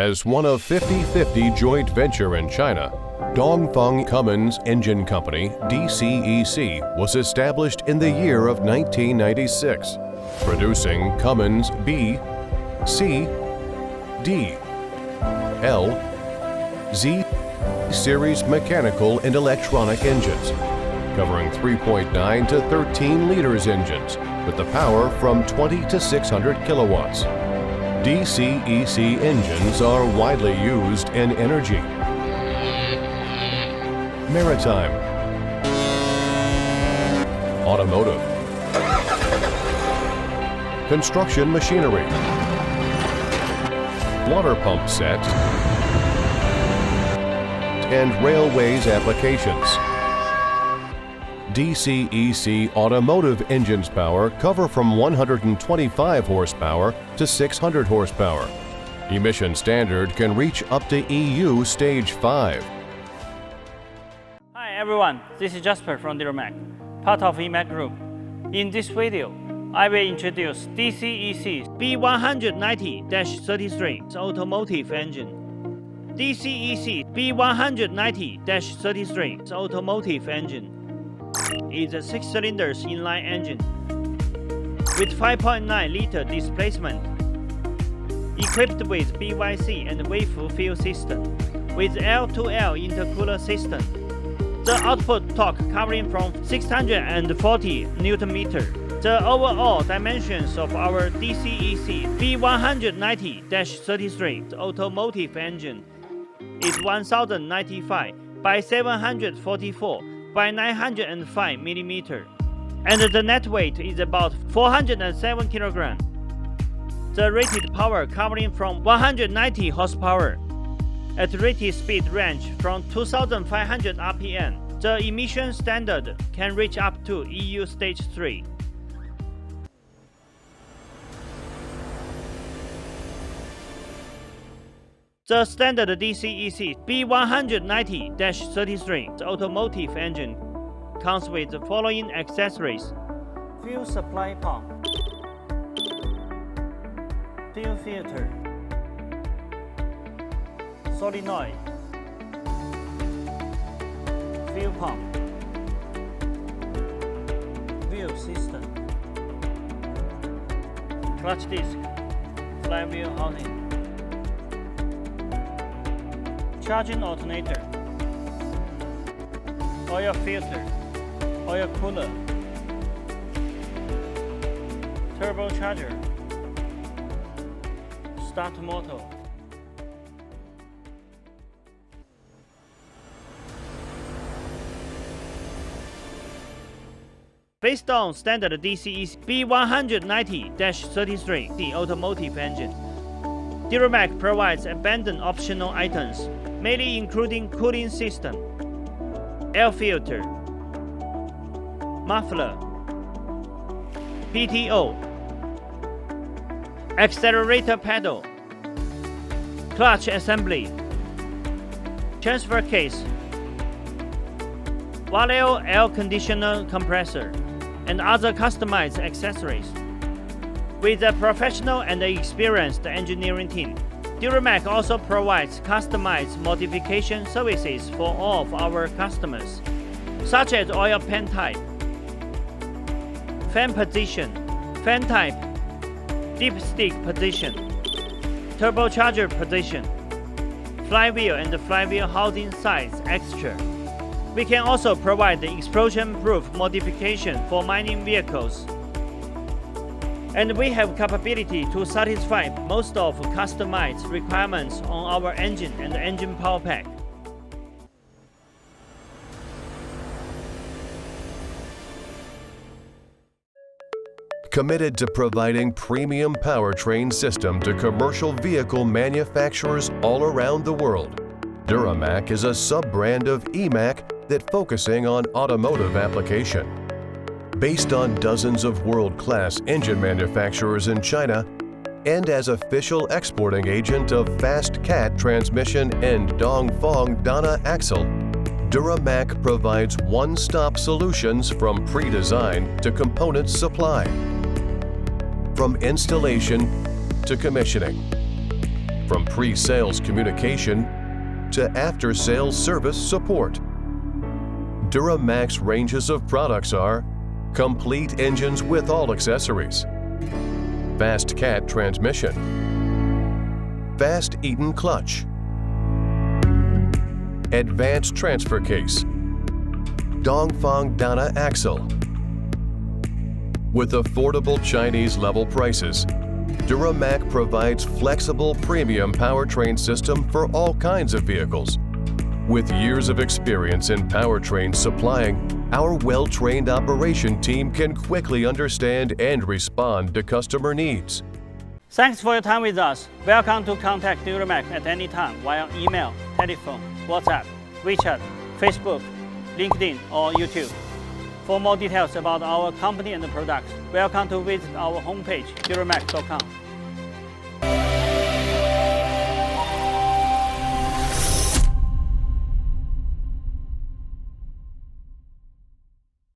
As one of 50/50 joint venture in China, Dongfeng Cummins Engine Company, DCEC, was established in the year of 1996, producing Cummins B, C, D, L, Z series mechanical and electronic engines, covering 3.9 to 13 liters engines with the power from 20 to 600 kilowatts. DCEC engines are widely used in energy, maritime, automotive, construction machinery, water pump sets, and railways applications. DCEC Automotive engines power cover from 125 horsepower to 600 horsepower. Emission standard can reach up to EU Stage 5. Hi everyone, this is Jasper from DuraMac, part of EMAC Group. In this video, I will introduce DCEC B190-33 automotive engine. DCEC B190-33 automotive engine is a 6-cylinder inline engine with 5.9-liter displacement, equipped with BYC and wave fuel system with L2L intercooler system. The output torque covering from 640 Nm. The overall dimensions of our DCEC B190-33 automotive engine is 1095 by 744 by 905 mm, and the net weight is about 407 kg. The rated power covering from 190 horsepower at rated speed range from 2500 RPM. The emission standard can reach up to EU Stage 3. The standard DCEC B190-33 automotive engine comes with the following accessories: fuel supply pump, fuel filter, solenoid, fuel pump, wheel system, clutch disc, flywheel housing, charging alternator, oil filter, oil cooler, turbocharger, start motor. Based on standard DCEC B190-33 the automotive engine, DuraMac provides abundant optional items, mainly including cooling system, air filter, muffler, PTO, accelerator pedal, clutch assembly, transfer case, Valeo air conditioner compressor, and other customized accessories. With a professional and experienced engineering team, DuraMac also provides customized modification services for all of our customers, such as oil pan type, fan position, fan type, dipstick position, turbocharger position, flywheel and flywheel housing size extra. We can also provide the explosion-proof modification for mining vehicles. And we have capability to satisfy most of customized requirements on our engine and engine power pack. Committed to providing premium powertrain system to commercial vehicle manufacturers all around the world, DuraMac is a sub-brand of EMAC that focusing on automotive application. Based on dozens of world-class engine manufacturers in China, and as official exporting agent of Fast Cat transmission and Dongfeng Dana axle, DuraMac provides one-stop solutions from pre-design to component supply, from installation to commissioning, from pre-sales communication to after-sales service support. DuraMac's ranges of products are complete engines with all accessories, fast cat transmission, fast Eaton clutch, advanced transfer case, Dongfeng Dana axle. With affordable Chinese level prices, DuraMac provides flexible premium powertrain system for all kinds of vehicles. With years of experience in powertrain supplying, our well-trained operation team can quickly understand and respond to customer needs. Thanks for your time with us. Welcome to contact DuraMac at any time via email, telephone, WhatsApp, WeChat, Facebook, LinkedIn, or YouTube. For more details about our company and products, welcome to visit our homepage, duramac.com.